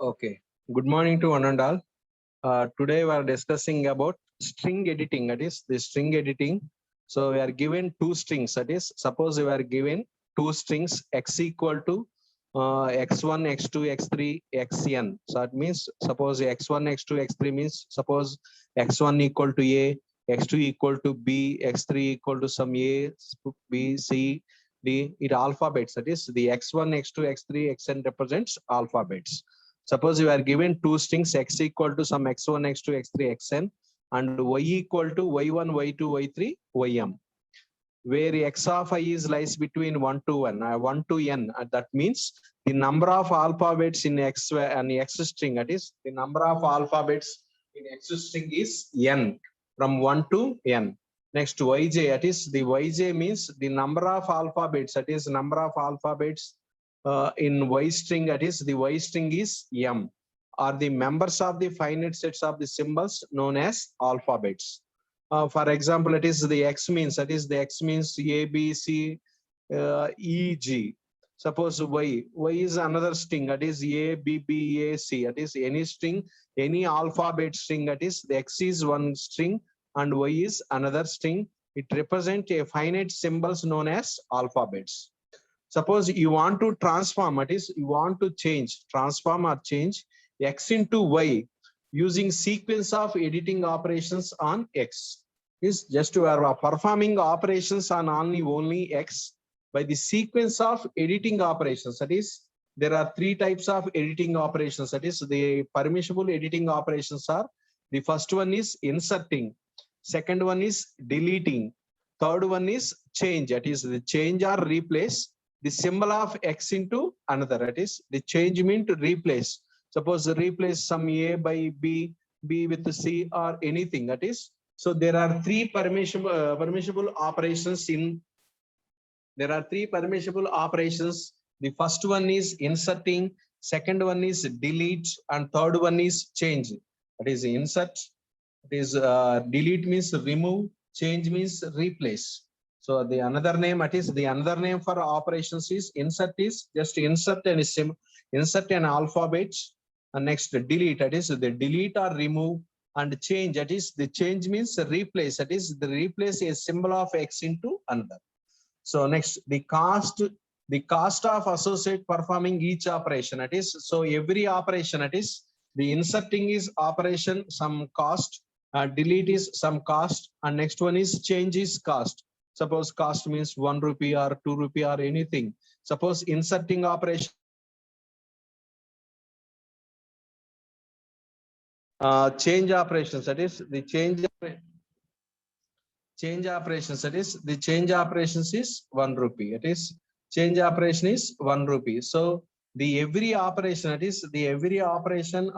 Okay. Good morning to one and all. Today we are discussing about string editing. That is the string editing. So we are given two strings. That is, suppose we are given two strings x equal to x1, x2, x3, xn. So that means suppose x1, x2, x3 means suppose x1 equal to a, x2 equal to b, x3 equal to some a, b, c, d. It alphabets. That is the x1, x2, x3, xn represents alphabets. Suppose you are given two strings x equal to some x1, x2, x3, xn and y equal to y1, y2, y3, ym, where x of I is lies between 1 to 1 to n. That means the number of alphabets in x and x string, that is the number of alphabets in x string is n from 1 to n. Next yj, that is the yj means the number of alphabets, that is number of alphabets in y string, that is the y string is m, are the members of the finite sets of the symbols known as alphabets. For example, it is the x means, that is the x means a, b, c, e, g. Suppose y is another string, that is a, b, b, a, c. That is any string, any alphabet string, that is the x is one string and y is another string. It represents a finite symbols known as alphabets. Suppose you want to transform, that is you want to transform or change x into y using sequence of editing operations on x. Is just you are performing operations on only x by the sequence of editing operations. That is, there are three types of editing operations. That is, the permissible editing operations are: the first one is inserting, second one is deleting, third one is change. That is, the change or replace the symbol of x into another. That is, the change mean to replace. Suppose replace some a by b, b with c or anything. That is, so there are three permissible operations in. There are three permissible operations. The first one is inserting, second one is delete, and third one is change. That is insert. It is delete means remove, change means replace. So the another name, that is the another name for operations is insert, is just insert an alphabet, and next delete, that is the delete or remove, and change, that is the change means replace, that is the replace a symbol of x into another. So next the cost of associate performing each operation, that is, so every operation, that is the inserting is operation some cost, delete is some cost, and next one is change is cost. Suppose cost means 1 rupee or 2 rupee or anything. Suppose inserting operation, change operations, that is the change operations, that is the change operations is 1 rupee. It is change operation is 1 rupee. So the every operation, that is the every operation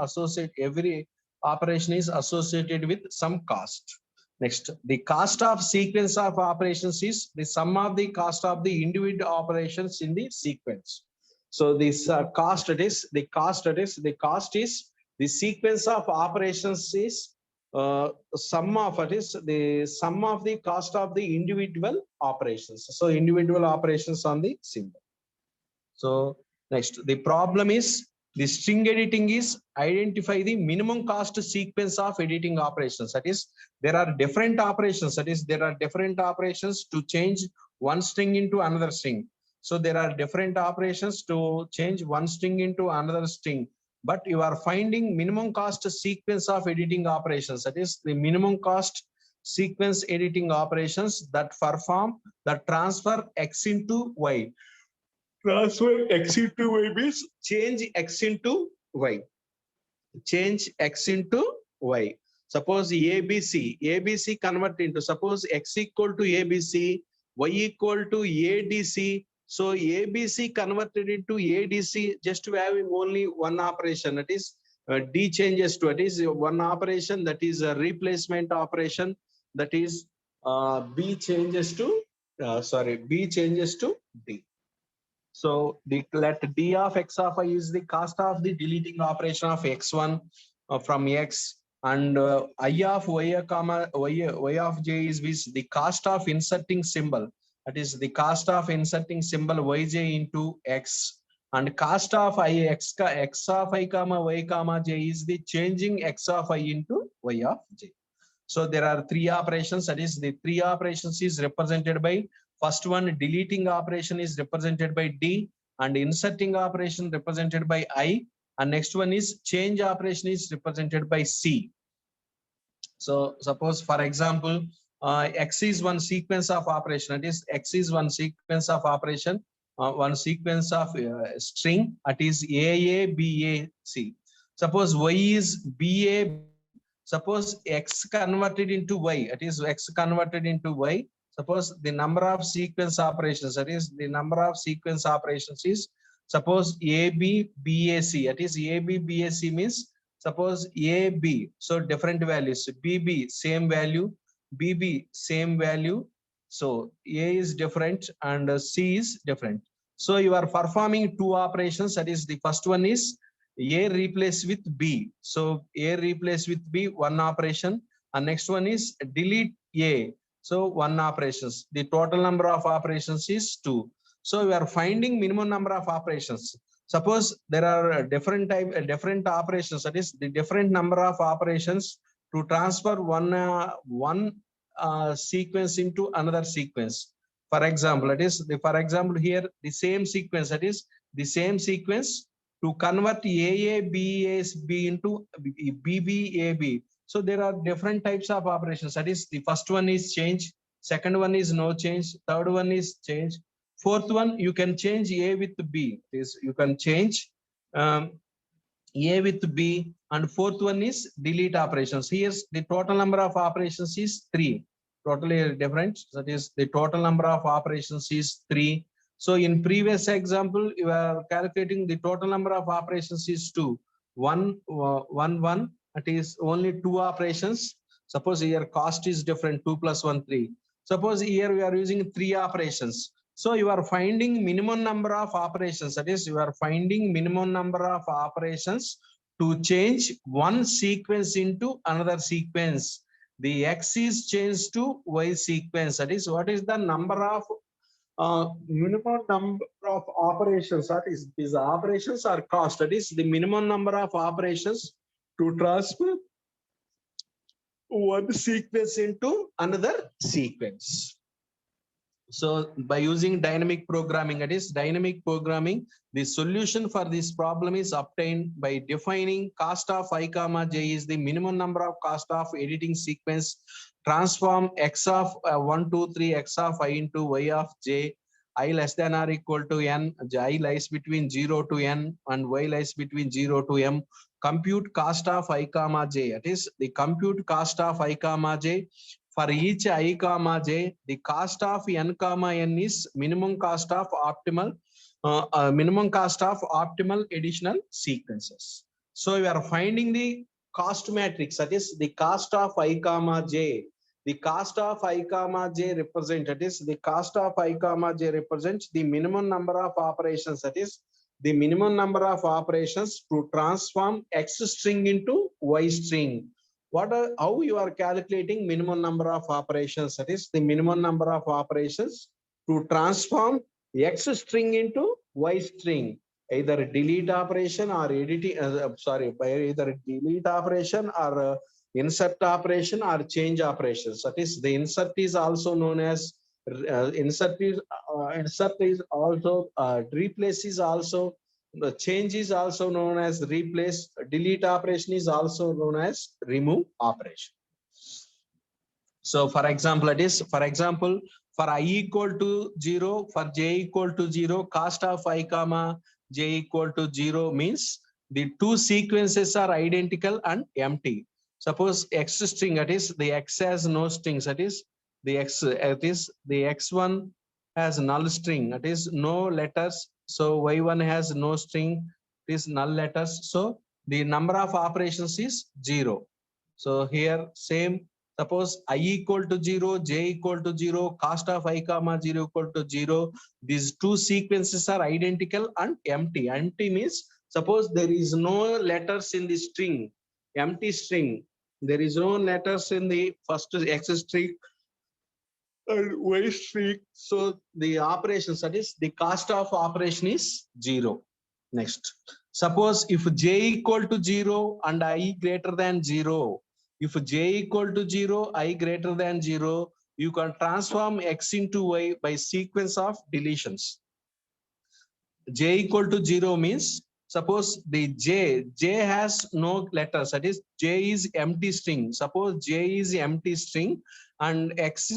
is associated with some cost. Next, the cost of sequence of operations is the sum of the cost of the individual operations in the sequence. So this cost, it is the cost, is the sequence of operations is sum of, it is the sum of the cost of the individual operations. So individual operations on the symbol. So next, the problem is the string editing is identify the minimum cost sequence of editing operations. That is, there are different operations. That is, there are different operations to change one string into another string. So there are different operations to change one string into another string. But you are finding minimum cost sequence of editing operations. That is the minimum cost sequence editing operations that perform the transfer x into y. Transfer x into y means change x into y. Change x into y. Suppose ABC convert into, suppose x equal to ABC, y equal to ADC. So ABC converted into ADC, just to having only one operation, that is D changes to, it is one operation, that is a replacement operation, that is B changes to D. So the let D of x of I is the cost of the deleting operation of x1 from x, and I of y, y of j is the cost of inserting symbol. That is the cost of inserting symbol yj into x, and cost of I x of I comma y comma j is the changing x of I into y of j. So there are three operations, that is the three operations is represented by, first one deleting operation is represented by D, and inserting operation represented by I, and next one is change operation is represented by C. So suppose for example, X is one sequence of operation, that is X is one sequence of operation, one sequence of string, that is AA, BA, C. Suppose Y is BA, suppose X converted into Y, it is X converted into Y. Suppose the number of sequence operations, that is the number of sequence operations is, suppose AB, BAC, that is AB, BAC means suppose AB, so different values, BB same value, BB same value, so A is different and C is different. So you are performing two operations, that is the first one is A replace with B, so A replace with B, one operation, and next one is delete A, so one operations. The total number of operations is 2. So we are finding minimum number of operations. Suppose there are different operations, that is the different number of operations to transfer one sequence into another sequence. For example, that is for example here the same sequence, that is the same sequence to convert AABAB into BBAB. So there are different types of operations, that is the first one is change, second one is no change, third one is change, fourth one you can change A with B, is you can change A with B, and fourth one is delete operations. Here's the total number of operations is 3, totally different, that is the total number of operations is 3. So in previous example you are calculating the total number of operations is 2, 1 1, it is only 2 operations. Suppose here cost is different, 2 plus 1 3. Suppose here we are using 3 operations. So you are finding minimum number of operations, that is you are finding minimum number of operations to change one sequence into another sequence. The X is changed to Y sequence, that is what is the number of minimum number of operations, that is these operations are cost, that is the minimum number of operations to transfer one sequence into another sequence. So by using dynamic programming, that is dynamic programming, the solution for this problem is obtained by defining cost of I comma j is the minimum number of cost of editing sequence, transform x of 1 2 3 x of I into y of j, I less than or equal to n, I lies between 0 to n and y lies between 0 to m, compute cost of I comma j, that is the compute cost of I comma j. For each I comma j, the cost of n comma n is minimum cost of optimal additional sequences. So we are finding the cost matrix, that is the cost of I comma j. The cost of I comma j represents, that is the cost of I comma j represents the minimum number of operations, that is the minimum number of operations to transform X string into Y string. How you are calculating minimum number of operations, that is the minimum number of operations to transform X string into Y string, either delete operation or editing, by either delete operation or insert operation or change operations. That is the insert is also known as insert is also replace is also, the change is also known as replace, delete operation is also known as remove operation. So for example, it is for example, for I equal to 0, for j equal to 0, cost of I comma j equal to 0 means the two sequences are identical and empty. Suppose X string, that is the X has no strings, that is the X, it is the X1 has null string, that is no letters. So Y1 has no string, it is null letters. So the number of operations is 0. So here same, suppose I equal to 0, j equal to 0, cost of I comma 0 equal to 0. These two sequences are identical and empty. Empty means suppose there is no letters in the string, empty string. There is no letters in the first X string and Y string. So the operations, that is the cost of operation is 0. Next, suppose if j equal to 0 and I greater than 0, if j equal to 0, I greater than 0, you can transform x into y by sequence of deletions. J equal to 0 means, suppose the j has no letters, that is j is empty string. Suppose j is empty string and x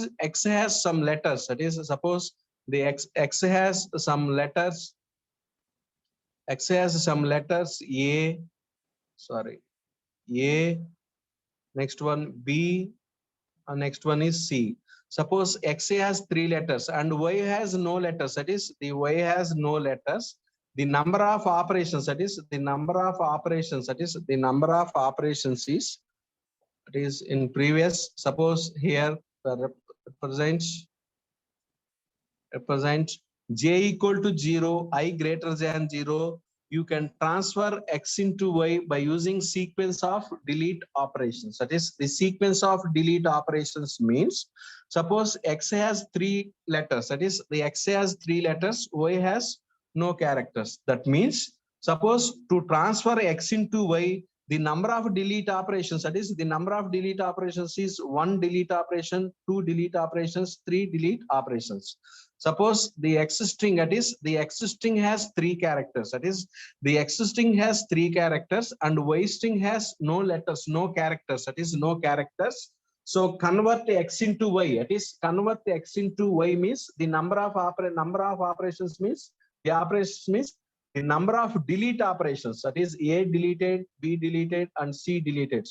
has some letters, that is suppose the x has some letters, x has some letters a, sorry, a, next one b, and next one is c. Suppose x has 3 letters and y has no letters, that is the y has no letters. The number of operations, that is the number of operations, that is the number of operations is, it is in previous, suppose here represents j equal to 0, I greater than 0, you can transfer x into y by using sequence of delete operations. That is the sequence of delete operations means, suppose x has 3 letters, that is the x has 3 letters, y has no characters. That means, suppose to transfer x into y, the number of delete operations, that is the number of delete operations is 1 delete operation, 2 delete operations, 3 delete operations. Suppose the x string, that is the x string has 3 characters, that is the x string has 3 characters and y string has no letters, no characters, that is no characters. So convert x into y, that is convert x into y means the number of operations means the operations means the number of delete operations, that is a deleted, b deleted and c deleted,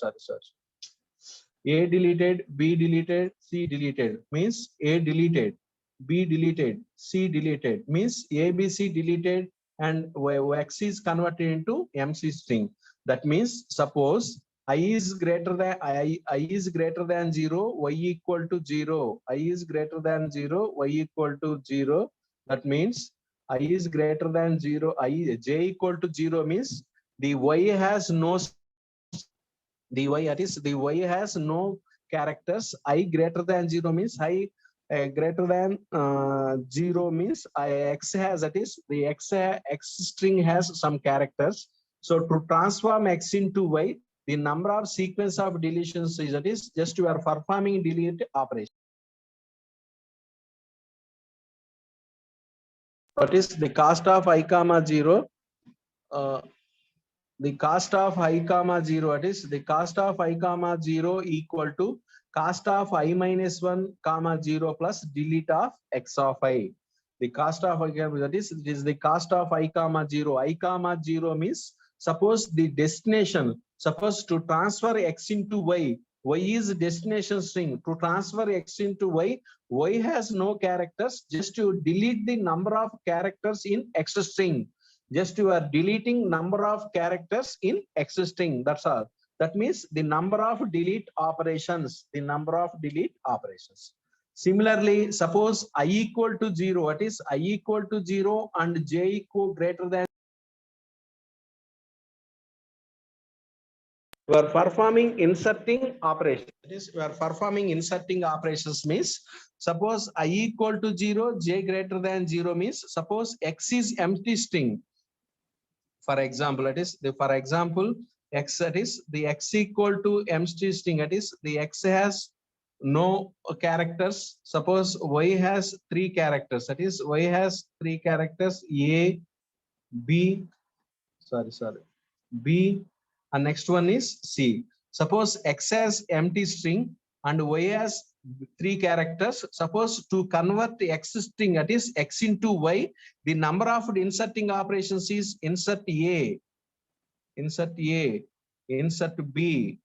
a deleted, b deleted, c deleted means a deleted, b deleted, c deleted means a, b, c deleted, and x is converted into MC string. That means, suppose I is greater than I is greater than 0, y equal to 0, I is greater than 0, y equal to 0. That means I is greater than 0, j equal to 0 means the y has no, the y, that is the y has no characters. I greater than 0 means I greater than 0 means x has, that is the x string has some characters. So to transform x into y, the number of sequence of deletions is, that is just you are performing delete operation. That is the cost of I comma 0. The cost of I comma 0, that is the cost of I comma 0 equal to cost of I minus 1 comma 0 plus delete of x of I. The cost of I comma, that is, it is the cost of I comma 0. I comma 0 means, suppose the destination, suppose to transfer x into y, y is destination string. To transfer x into y, y has no characters, just to delete the number of characters in x string. Just you are deleting number of characters in x string, that's all. That means the number of delete operations, the number of delete operations. Similarly, suppose I equal to 0, that is I equal to 0 and j equal greater than, you are performing inserting operations. That is, you are performing inserting operations means, suppose I equal to 0, j greater than 0 means, suppose x is empty string. For example, that is the, for example, x, that is the x equal to empty string, that is the x has no characters. Suppose y has 3 characters, that is y has 3 characters, a, b, b, and next one is c. Suppose x has empty string and y has 3 characters. Suppose to convert the x string, that is x into y, the number of inserting operations is insert a, insert a, insert b,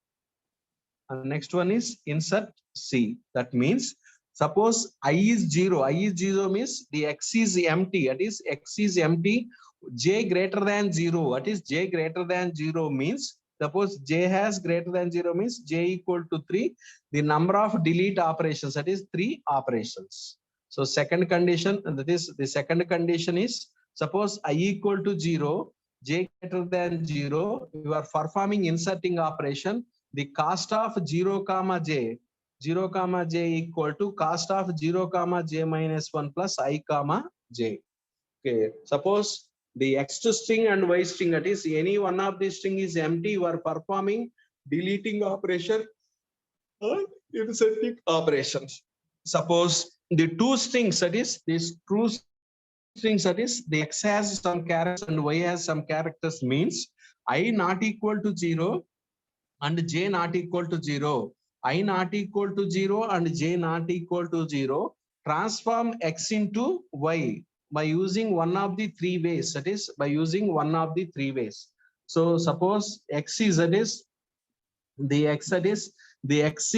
and next one is insert c. That means, suppose I is 0, I is 0 means the x is empty, that is x is empty, j greater than 0, what is j greater than 0 means, suppose j has greater than 0 means j equal to 3, the number of delete operations, that is 3 operations. So second condition, that is the second condition is, suppose I equal to 0, j greater than 0, you are performing inserting operation, the cost of 0 comma j, 0 comma j equal to cost of 0 comma j minus 1 plus I comma j. Okay, suppose the X string and Y string, that is any one of the string is empty, you are performing deleting operation or inserting operations. Suppose the two strings, that is these two strings, that is the X has some characters and Y has some characters, means I not equal to 0 and J not equal to 0, I not equal to 0 and J not equal to 0, transform X into Y by using one of the three ways, that is by using one of the three ways. So suppose X is, that is the X, that is the X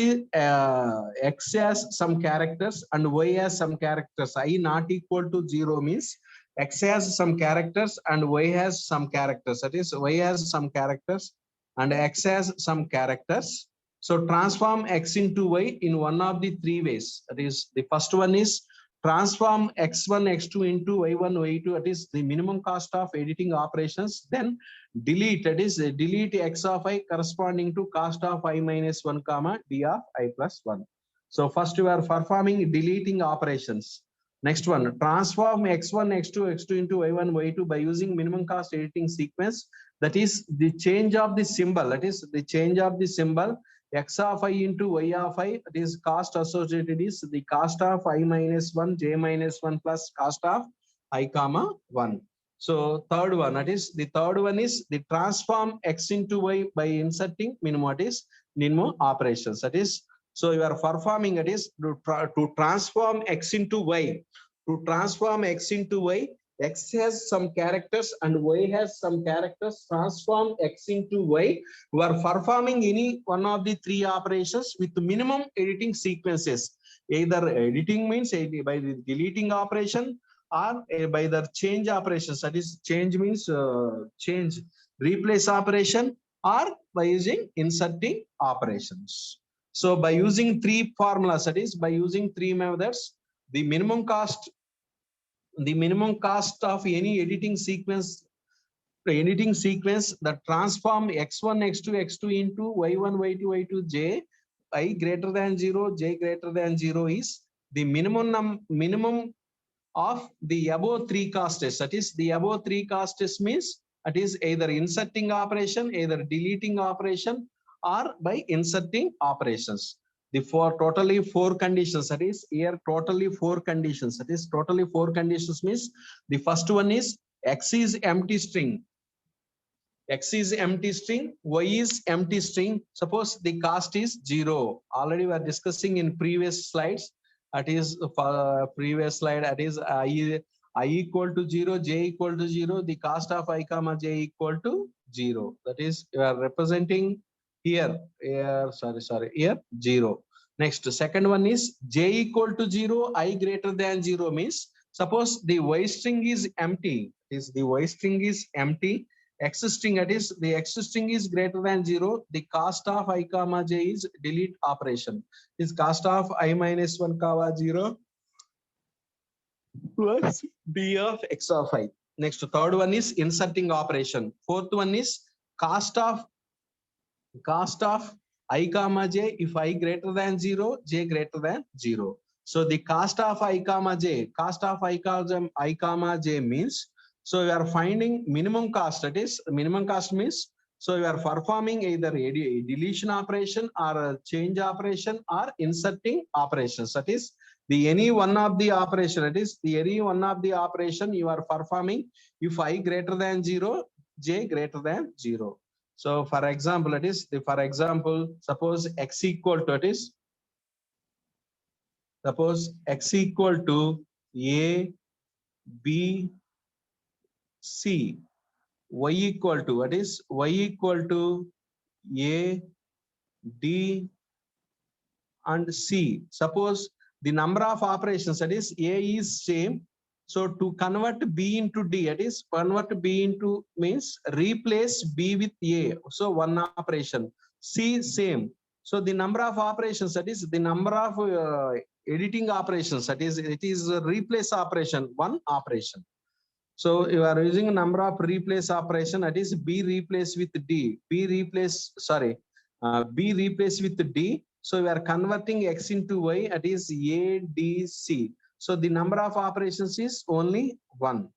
has some characters and Y has some characters. I not equal to 0 means X has some characters and Y has some characters, that is Y has some characters and X has some characters. So transform X into Y in one of the three ways. That is, the first one is transform X1 X2 into Y1 Y2, that is the minimum cost of editing operations. Then delete, that is delete X of I corresponding to cost of I minus 1 comma D of I plus 1. So first you are performing deleting operations. Next one, transform X1 X2 X2 into Y1 Y2 by using minimum cost editing sequence, that is the change of the symbol, that is the change of the symbol. X of I into Y of I, that is cost associated is the cost of I minus 1 J minus 1 plus cost of I comma 1. So third one, that is the third one is the transform X into Y by inserting minimum, what is minimum operations. That is, so you are performing, it is to transform X into Y. To transform X into Y, X has some characters and Y has some characters. Transform X into Y. You are performing any one of the three operations with minimum editing sequences. Either editing means by the deleting operation, or by the change operations, that is change means change replace operation, or by using inserting operations. So by using three formulas, that is by using three methods, the minimum cost of any editing sequence that transform X1 X2 X2 into Y1 Y2 Y2 J, I greater than 0 J greater than 0 is the minimum of the above three castes. That is the above three castes means it is either inserting operation, either deleting operation, or by inserting operations. The totally four conditions, that is here totally four conditions, that is totally four conditions means the first one is X is empty string, X is empty string, Y is empty string. Suppose the cost is 0. Already we are discussing in previous slides. That is previous slide. That is I equal to 0, J equal to 0. The cost of I comma J equal to 0. That is you are representing here. Here, sorry. Here 0. Next, second one is J equal to 0. I greater than 0 means suppose the Y string is empty. Is the Y string is empty. X string, that is the X string is greater than 0, the cost of I comma J is delete operation. Is cost of I minus 1 comma 0 plus D of X of I. Next, third one is inserting operation. Fourth one is cost of I comma J if I greater than 0, J greater than 0. So the cost of I comma J comma J means, so you are finding minimum cost, that is minimum cost means, so you are performing either a deletion operation or a change operation or inserting operations. That is the any one of the operation, that is the any one of the operation you are performing if I greater than 0, J greater than 0. So for example, it is suppose X equal to, it is suppose X equal to A, B, C, Y equal to, what is Y equal to A, D, and C. Suppose the number of operations, that is A is same. So to convert B into D, that is convert B into means replace B with A. So one operation. C same. So the number of operations, that is the number of editing operations, that is it is a replace operation, one operation. So you are using a number of replace operation, that is B replace with D, B replace with D. So we are converting X into Y, that is A, D, C. So the number of operations is only 1.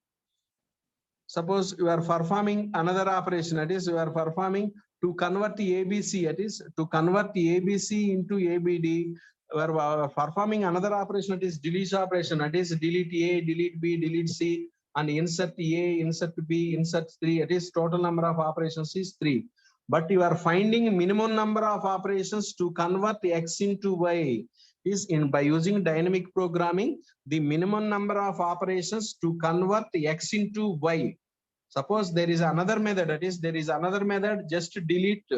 suppose you are performing another operation, that is you are performing to convert the ABC, that is to convert the ABC into ABD. We are performing another operation, that is delete operation, that is delete A, delete B, delete C, and insert A, insert B, insert 3. It is total number of operations is 3. But you are finding minimum number of operations to convert X into Y is in by using dynamic programming, the minimum number of operations to convert X into Y. Suppose there is another method, that is there is another method, just delete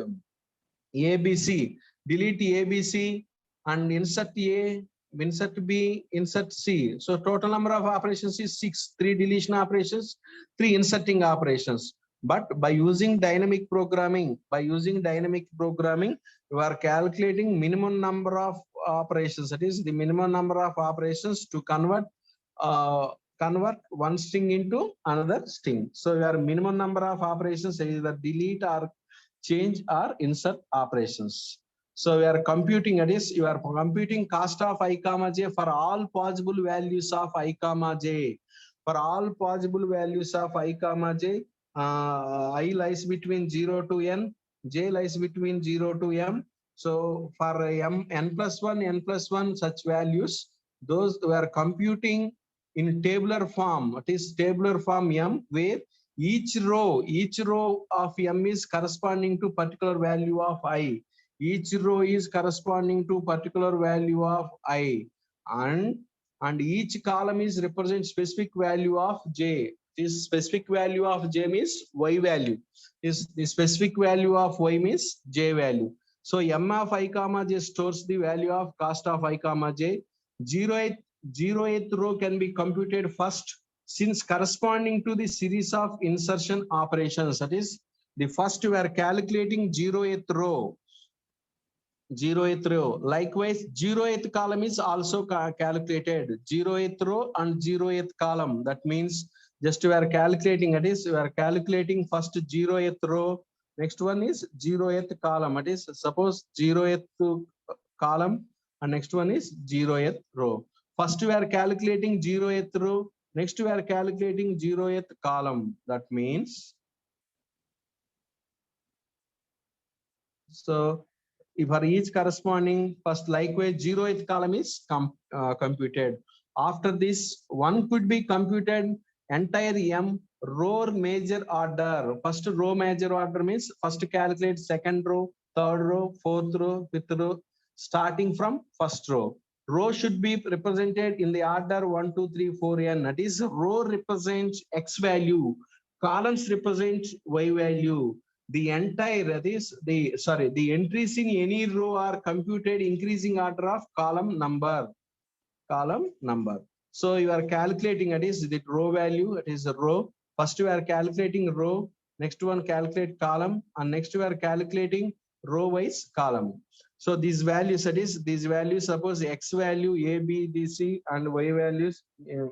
ABC, delete ABC and insert A, insert B, insert C. So total number of operations is 6, 3 deletion operations, 3 inserting operations. But by using dynamic programming, you are calculating minimum number of operations, that is the minimum number of operations to convert one string into another string. So your minimum number of operations is either delete or change or insert operations. So we are computing, that is you are computing cost of I comma j for all possible values of I comma j. For all possible values of I comma j, I lies between 0 to n, j lies between 0 to m. So for n plus 1 such values, those we are computing in tabular form, it is tabular form m, where each row of m is corresponding to particular value of I. Each row is corresponding to particular value of I, and each column is represent specific value of j. This specific value of j means y value. Is the specific value of y means j value. So m of I comma j stores the value of cost of I comma j. Zeroth row can be computed first, since corresponding to the series of insertion operations. That is the first we are calculating 0th row. Likewise 0th column is also calculated, 0th row and 0th column. That means just we are calculating, it is we are calculating first 0th row, next one is 0th column. It is suppose 0th column and next one is 0th row. First we are calculating 0th row, next we are calculating 0th column. That means, so for each corresponding, first likewise 0th column is computed. After this, one could be computed entire m row major order. First row major order means first calculate second row, third row, fourth row, fifth row, starting from first row. Row should be represented in the order 1, 2, 3, 4, n. That is, row represents x value, columns represent y value. The entire, that is the entries in any row are computed increasing order of column number. So you are calculating, it is the row value, it is a row. First you are calculating row, next one calculate column, and next you are calculating row wise column. So these values, that is these values, suppose x value a, b, d, c, and y values a,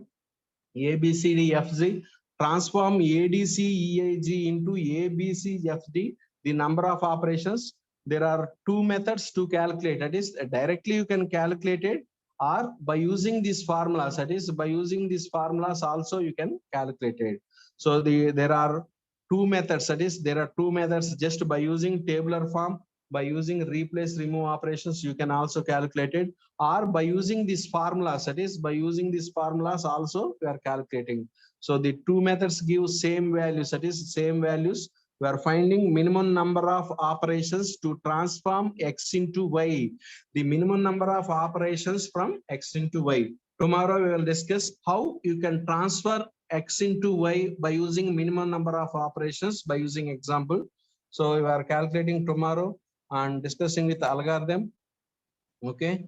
b, c, d, f, z. Transform ADC EAG into ABC FD, the number of operations. There are two methods to calculate. That is, directly you can calculate it, or by using these formulas. That is, by using these formulas also you can calculate it. So there are two methods. That is, there are two methods. Just by using tabular form, by using replace remove operations, you can also calculate it, or by using these formulas. That is, by using these formulas also we are calculating. So the two methods give same values, that is same values. We are finding minimum number of operations to transform x into y, the minimum number of operations from x into y. Tomorrow we will discuss how you can transfer x into y by using minimum number of operations by using example. So we are calculating tomorrow and discussing with algorithm. Okay.